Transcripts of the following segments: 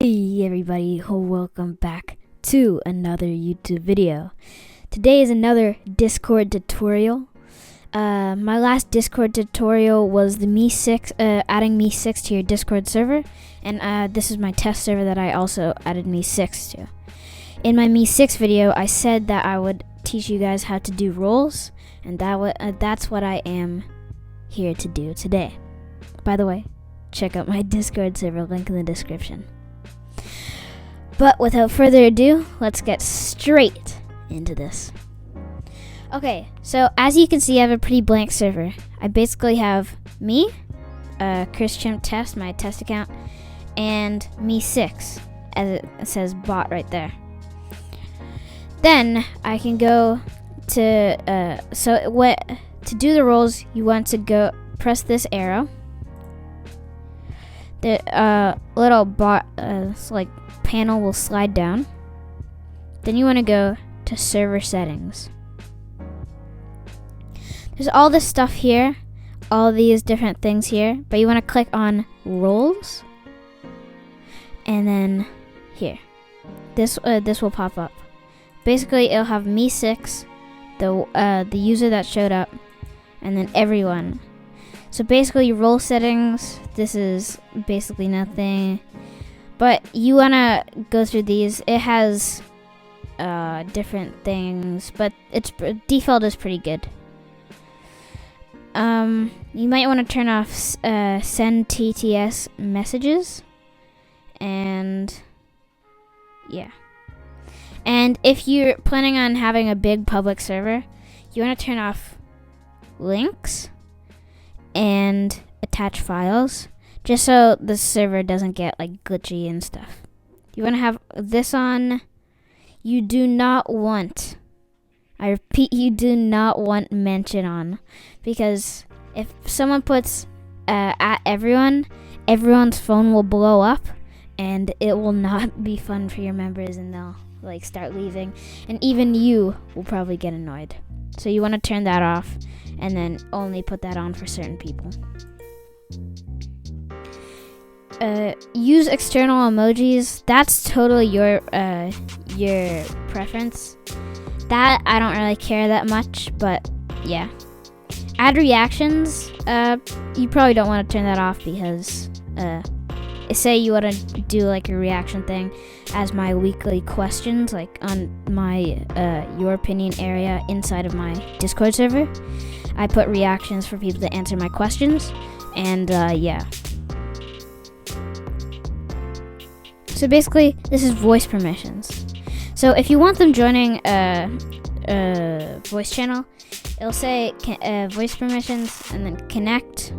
Hey everybody, welcome back to another YouTube video. Today is another Discord tutorial. My last Discord tutorial was the Me6, adding Me6 to your Discord server, and this is my test server that I also added Me6 to. In my Me6 video, I said that I would teach you guys how to do roles, and that's what I am here to do today. By the way, check out my Discord server, link in the description. But without further ado, let's get straight into this. Okay, so as you can see, I have a pretty blank server. I basically have me, Chris Chimp Test, my test account, and Me6, as it says bot right there. Then I can go to, to do the roles, you want to go press this arrow. The little bot, panel will slide down. Then you want to go to server settings. There's all this stuff here, all these different things here, but you want to click on roles, and then here, this will pop up. Basically, it'll have Me6, the user that showed up, and then everyone. So basically, role settings, this is basically nothing, but you want to go through these. It has different things, but its default is pretty good. You might want to turn off send TTS messages, and yeah. And if you're planning on having a big public server, you want to turn off links and attach files, just so the server doesn't get like glitchy and stuff. You want to have this on. You do not want, I repeat, you do not want mention on, because if someone puts at everyone's phone will blow up, and it will not be fun for your members, and they'll start leaving, and even you will probably get annoyed. So you want to turn that off, and then only put that on for certain people. Use external emojis. That's totally your preference. That I don't really care that much, but yeah. Add reactions. You probably don't want to turn that off, because say you want to do like a reaction thing as my weekly questions, like on my your opinion area inside of my Discord server. I put reactions for people to answer my questions, and yeah. So basically, this is voice permissions. So if you want them joining a voice channel, it'll say voice permissions, and then connect,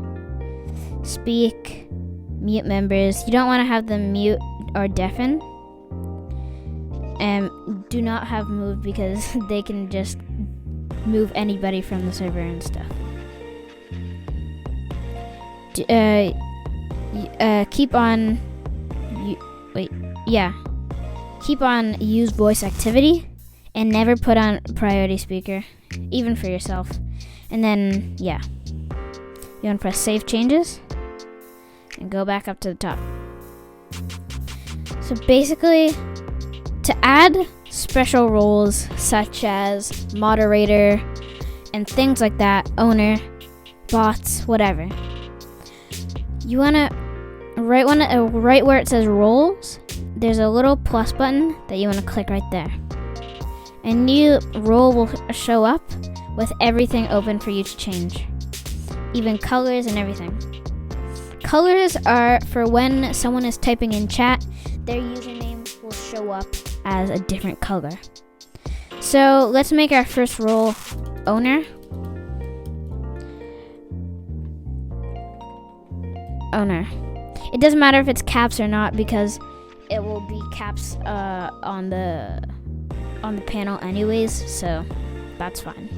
speak, mute members. You don't want to have them mute or deafen. And do not have move, because they can just move anybody from the server and stuff. Keep on. Keep on use voice activity, and never put on priority speaker, even for yourself. And then yeah, you want to press save changes, and go back up to the top. So basically, to add special roles such as moderator and things like that, owner, bots, whatever, you want to right where it says roles, there's a little plus button that you want to click right there. A new role will show up with everything open for you to change, even colors and everything. Colors are for when someone is typing in chat, their username will show up as a different color. So let's make our first role owner. Owner. It doesn't matter if it's caps or not, because it will be caps on the panel anyways, so that's fine.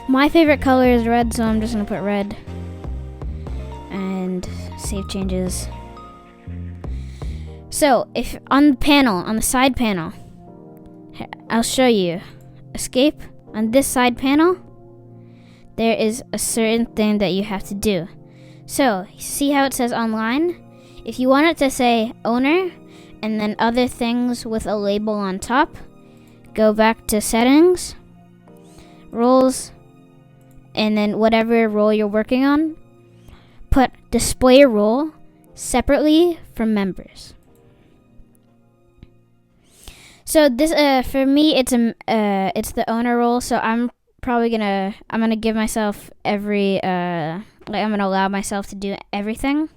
My favorite color is red, so I'm just gonna put red. And save changes. So if on the side panel, I'll show you. Escape. On this side panel, there is a certain thing that you have to do. So see how it says online? If you want it to say owner and then other things with a label on top, go back to settings, roles, and then whatever role you're working on, put display role separately from members. So this for me it's the owner role, so I'm gonna give myself I'm gonna allow myself to do everything.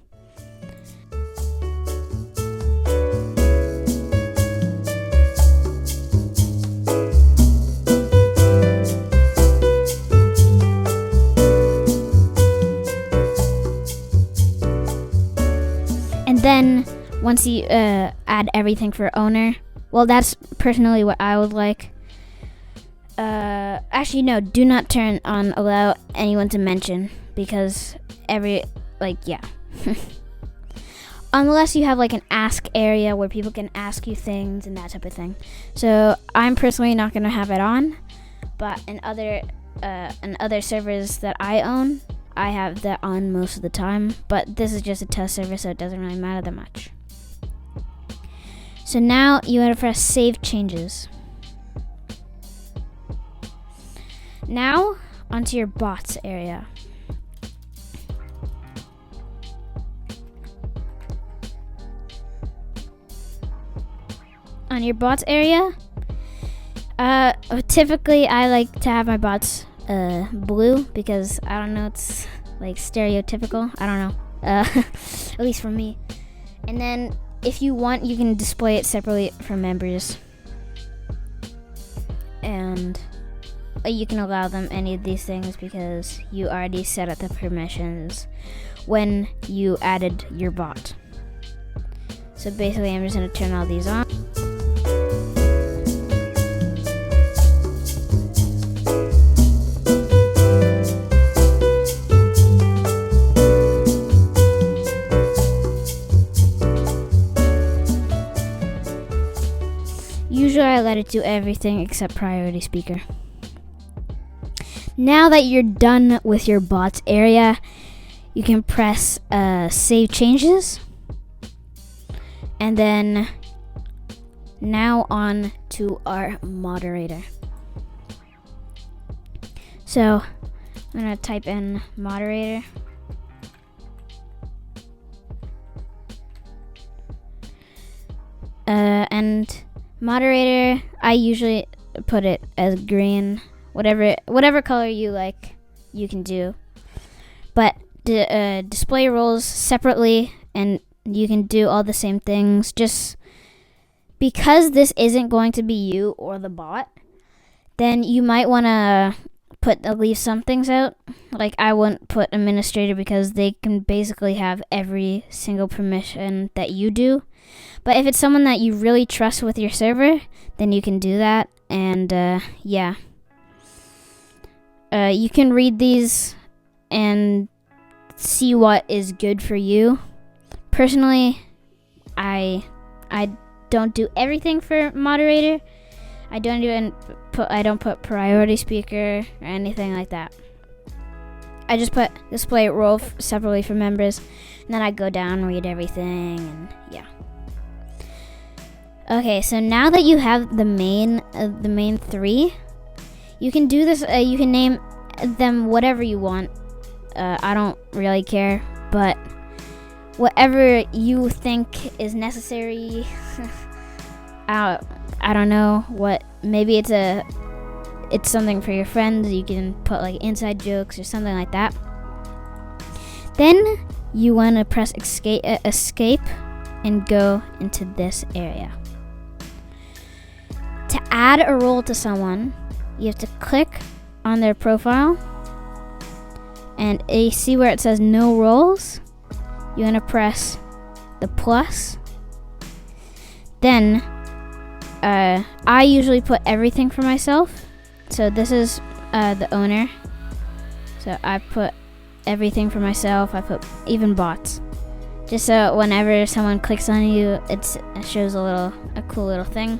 And then once you add everything for owner, well, that's personally what I would like. Actually, no, do not turn on allow anyone to mention, because unless you have like an ask area where people can ask you things and that type of thing. So I'm personally not going to have it on, but in other servers that I own, I have that on most of the time, but this is just a test server, so it doesn't really matter that much. So now you want to press save changes. Now onto your bots area. On your bots area, typically I like to have my bots blue, because I don't know, it's like stereotypical. I don't know, at least for me. And then if you want, you can display it separately from members, and you can allow them any of these things because you already set up the permissions when you added your bot. So basically I'm just going to turn all these on. Usually I let it do everything except priority speaker. Now that you're done with your bots area, you can press save changes. And then now on to our moderator. So I'm gonna type in moderator. And moderator, I usually put it as green. Whatever color you like, you can do. But display roles separately, and you can do all the same things. Just because this isn't going to be you or the bot, then you might want to leave some things out. Like I wouldn't put administrator because they can basically have every single permission that you do. But if it's someone that you really trust with your server, then you can do that. And yeah. You can read these and see what is good for you. Personally, I don't do everything for moderator. I don't put priority speaker or anything like that. I just put display role separately for members, and then I go down, read everything, and yeah. Okay, so now that you have the main three, you can do this. You can name them whatever you want. I don't really care, but whatever you think is necessary. I don't know what. Maybe it's something for your friends. You can put like inside jokes or something like that. Then you want to press escape and go into this area. To add a role to someone, you have to click on their profile, and you see where it says no roles. You want to press the plus. Then I usually put everything for myself. So this is the owner. So I put everything for myself. I put even bots, just so whenever someone clicks on you, it shows a cool little thing.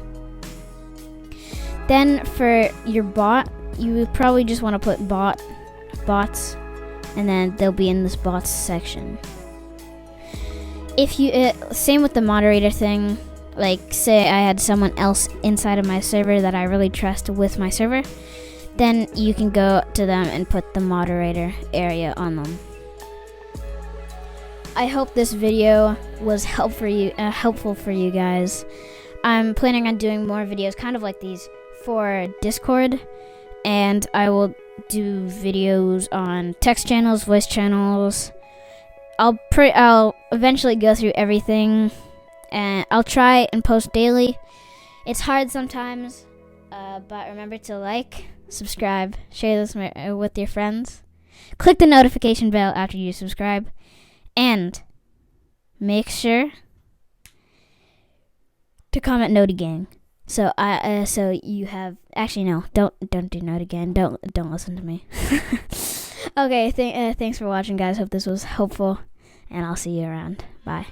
Then for your bot, you probably just want to put bots, and then they'll be in this bots section. if you same with the moderator thing. Like, say I had someone else inside of my server that I really trust with my server, then you can go to them and put the moderator area on them. I hope this video was helpful for you guys. I'm planning on doing more videos kind of like these for Discord, and I will do videos on text channels, voice channels. I'll eventually go through everything, and I'll try and post daily. It's hard sometimes, but remember to like, subscribe, share this with your friends. Click the notification bell after you subscribe, and make sure to comment Noti Gang. So you have, actually no, don't do Noti Gang. Don't listen to me. Okay, thanks for watching, guys. Hope this was helpful, and I'll see you around. Bye.